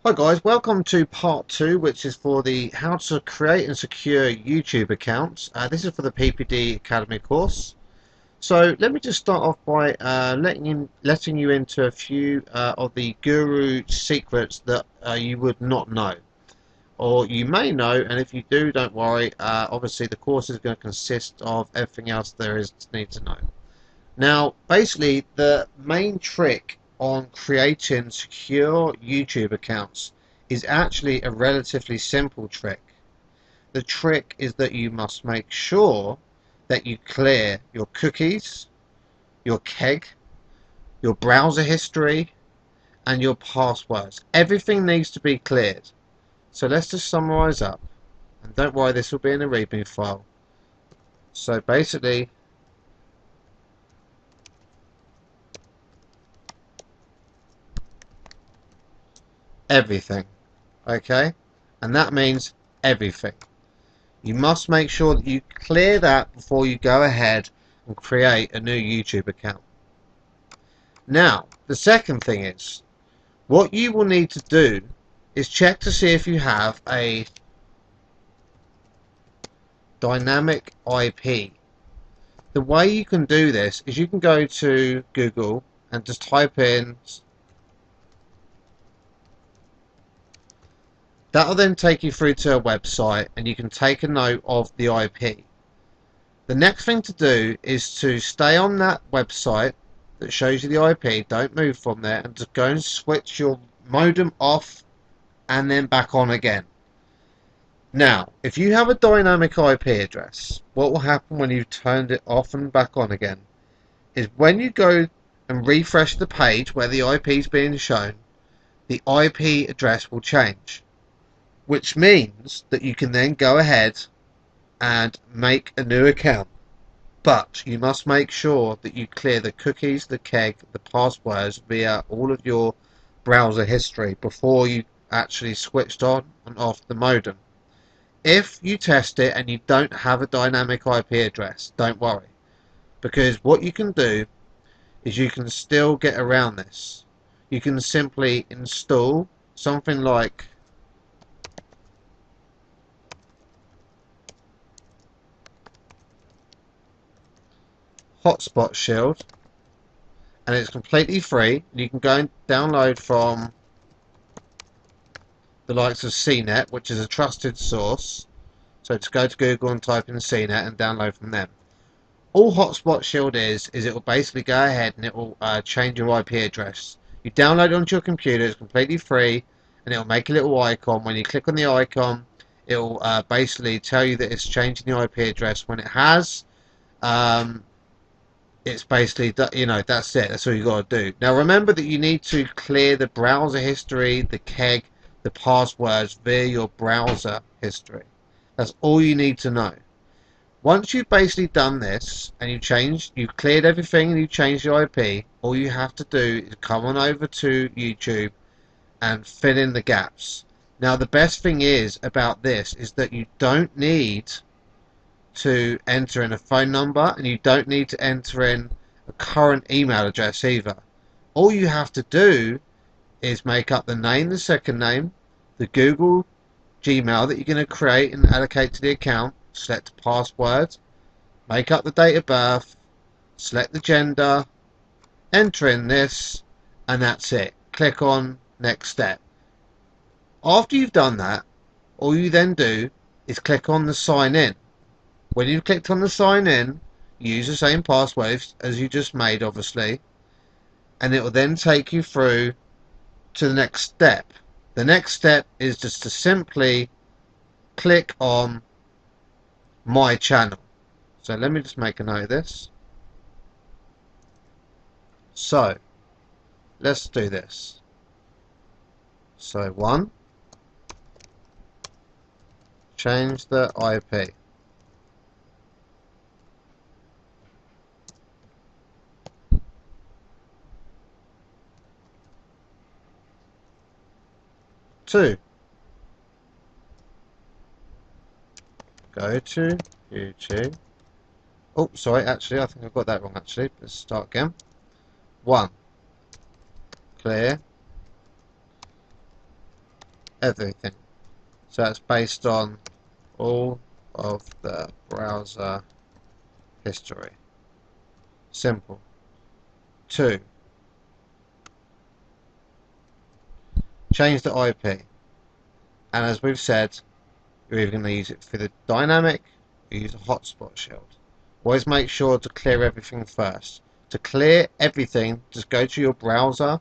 Hi guys, welcome to part 2, which is for the how to create and secure YouTube accounts. This is for the PPD Academy course. So let me just start off by letting you into a few of the guru secrets that you would not know, or you may know, and if you do, don't worry. Obviously, the course is going to consist of everything else there is to need to know. Now, basically, the main trick on creating secure YouTube accounts is actually a relatively simple trick. The trick is that you must make sure that you clear your cookies, your keg, your browser history, and your passwords. Everything needs to be cleared. So let's just summarize up. And don't worry, this will be in a README file. So basically, everything. Okay? And that means everything. You must make sure that you clear that before you go ahead and create a new YouTube account. Now, the second thing is, what you will need to do is check to see if you have a dynamic IP. The way you can do this is you can go to Google and just type in. That'll then take you through to a website and you can take a note of the IP. The next thing to do is to stay on that website that shows you the IP, don't move from there, and just go and switch your modem off and then back on again. Now, if you have a dynamic IP address, what will happen when you've turned it off and back on again is when you go and refresh the page where the IP is being shown, the IP address will change, which means that you can then go ahead and make a new account. But you must make sure that you clear the cookies, the keg, the passwords via all of your browser history before you actually switched on and off the modem. If you test it and you don't have a dynamic IP address, don't worry, because what you can do is you can still get around this. You can simply install something like Hotspot Shield, and it's completely free. You can go and download from the likes of CNET, which is a trusted source. So just go to Google and type in CNET and download from them. All Hotspot Shield is it will basically go ahead and it will change your IP address. You download it onto your computer, it's completely free, and it will make a little icon. When you click on the icon, it will basically tell you that it's changing the IP address. When it has, it's basically that, that's it. That's all you got to do. Now remember that you need to clear the browser history, the keg, the passwords via your browser history. That's all you need to know. Once you've basically done this and you've cleared everything and you've changed your IP, all you have to do is come on over to YouTube and fill in the gaps. Now the best thing is about this is that you don't need to enter in a phone number and you don't need to enter in a current email address either. All you have to do is make up the name, the second name, the Google Gmail that you're going to create and allocate to the account, select the password, make up the date of birth, select the gender, enter in this, and that's it. Click on next step. After you've done that, all you then do is click on the sign in. When you've clicked on the sign in, use the same password as you just made, obviously, and it will then take you through to the next step. The next step is just to simply click on my channel. So let me just make a note of this. So let's do this. So 1, change the IP. 2, go to YouTube. Oh, sorry, actually, I think I got that wrong, actually. Let's start again. 1, clear everything. So that's based on all of the browser history. Simple. 2. Change the IP. And as we've said, you're either going to use it for the dynamic or use a hotspot shield. Always make sure to clear everything first. To clear everything, just go to your browser, and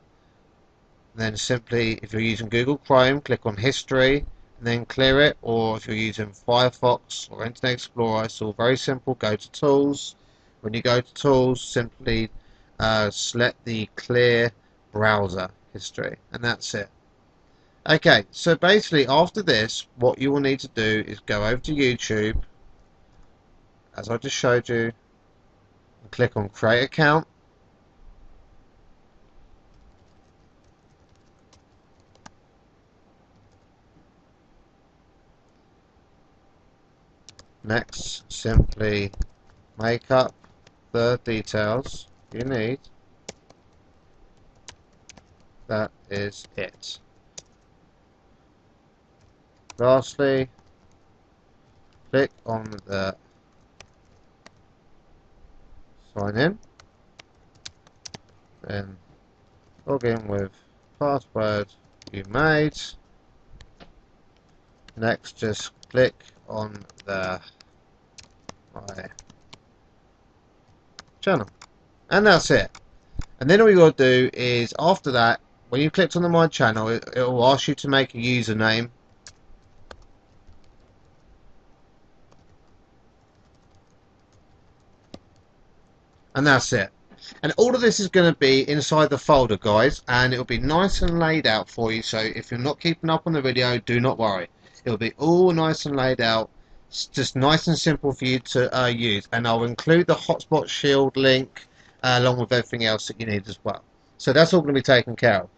then simply, if you're using Google Chrome, click on History, and then clear it. Or if you're using Firefox or Internet Explorer, it's all very simple. Go to Tools. When you go to Tools, simply select the Clear Browser History, and that's it. Okay, so basically after this, what you will need to do is go over to YouTube, as I just showed you, and click on Create Account. Next, simply make up the details you need. That is it. Lastly, click on the sign in, then log in with password you made. Next, just click on the My Channel, and that's it. And then all you got to do is, after that, when you clicked on the My Channel, it will ask you to make a username. And that's it. And all of this is going to be inside the folder, guys, and it'll be nice and laid out for you. So if you're not keeping up on the video, do not worry. It'll be all nice and laid out. It's just nice and simple for you to use. And I'll include the hotspot shield link along with everything else that you need as well. So that's all going to be taken care of.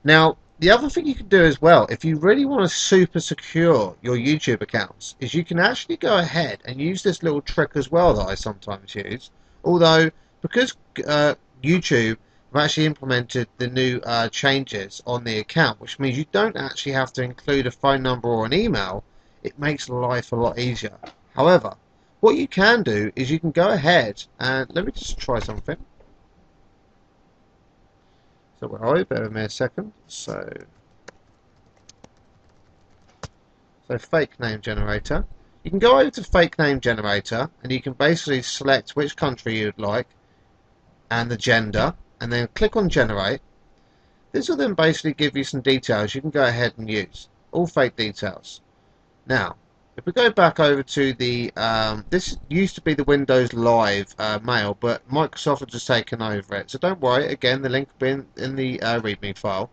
Now, the other thing you can do as well, if you really want to super secure your YouTube accounts, is you can actually go ahead and use this little trick as well that I sometimes use. Although, because YouTube have actually implemented the new changes on the account, which means you don't actually have to include a phone number or an email, it makes life a lot easier. However, what you can do is you can go ahead and, let me just try something. So where are we? Bear with me a second. So fake name generator. You can go over to fake name generator and you can basically select which country you'd like and the gender, and then click on generate. This will then basically give you some details you can go ahead and use. All fake details. Now, if we go back over to the, this used to be the Windows Live mail, but Microsoft has just taken over it. So don't worry, again, the link will be in the README file.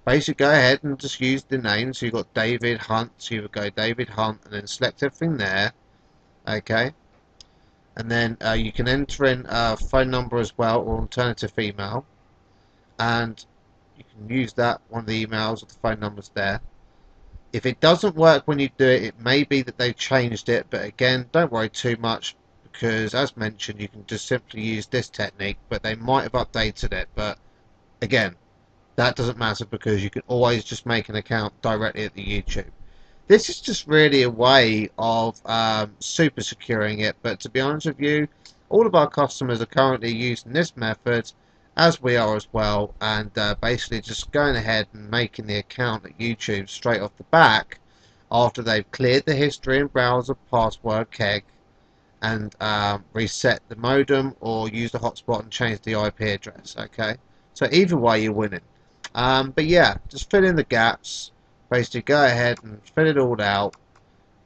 Basically, go ahead and just use the name. So you've got David Hunt, so you would go David Hunt, and then select everything there. Okay. And then you can enter in a phone number as well, or alternative email. And you can use that, one of the emails or the phone numbers there. If it doesn't work when you do it, it may be that they've changed it, but again, don't worry too much, because as mentioned, you can just simply use this technique, but they might have updated it. But again, that doesn't matter, because you can always just make an account directly at the YouTube. This is just really a way of super securing it, but to be honest with you, all of our customers are currently using this method, as we are as well, and basically just going ahead and making the account at YouTube straight off the back after they've cleared the history and browser password keg and reset the modem or use the hotspot and change the IP address. Okay, so either way you're winning. But yeah, just fill in the gaps. Basically go ahead and fill it all out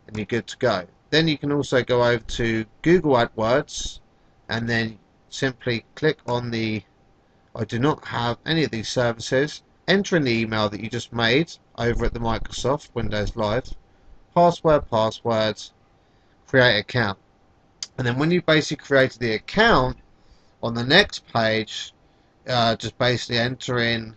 and you're good to go. Then you can also go over to Google AdWords and then simply click on the I do not have any of these services. Enter in the email that you just made over at the Microsoft Windows Live. Password, create account. And then when you've basically created the account, on the next page, just basically enter in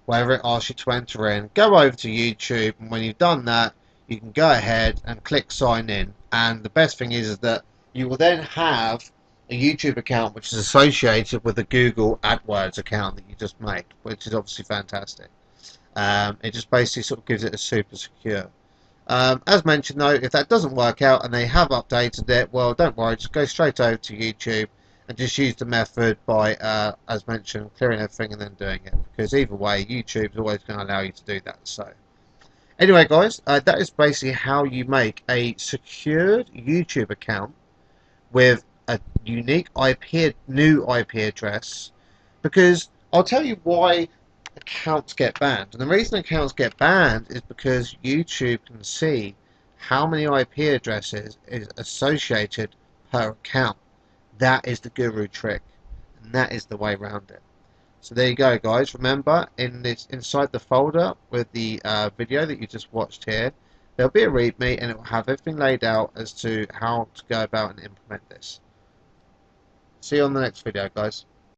wherever it asks you to enter in. Go over to YouTube, and when you've done that, you can go ahead and click sign in. And the best thing is that you will then have a YouTube account which is associated with the Google AdWords account that you just made, which is obviously fantastic. It just basically sort of gives it a super secure. As mentioned though, if that doesn't work out and they have updated it, well, don't worry, just go straight over to YouTube and just use the method by, as mentioned, clearing everything and then doing it. Because either way, YouTube's always going to allow you to do that. So, anyway, guys, that is basically how you make a secured YouTube account with a unique new IP address. Because I'll tell you why accounts get banned. And the reason accounts get banned is because YouTube can see how many IP addresses is associated per account. That is the guru trick, and that is the way around it. So there you go, guys. Remember, inside the folder with the video that you just watched here, there'll be a README, and it will have everything laid out as to how to go about and implement this. See you on the next video, guys.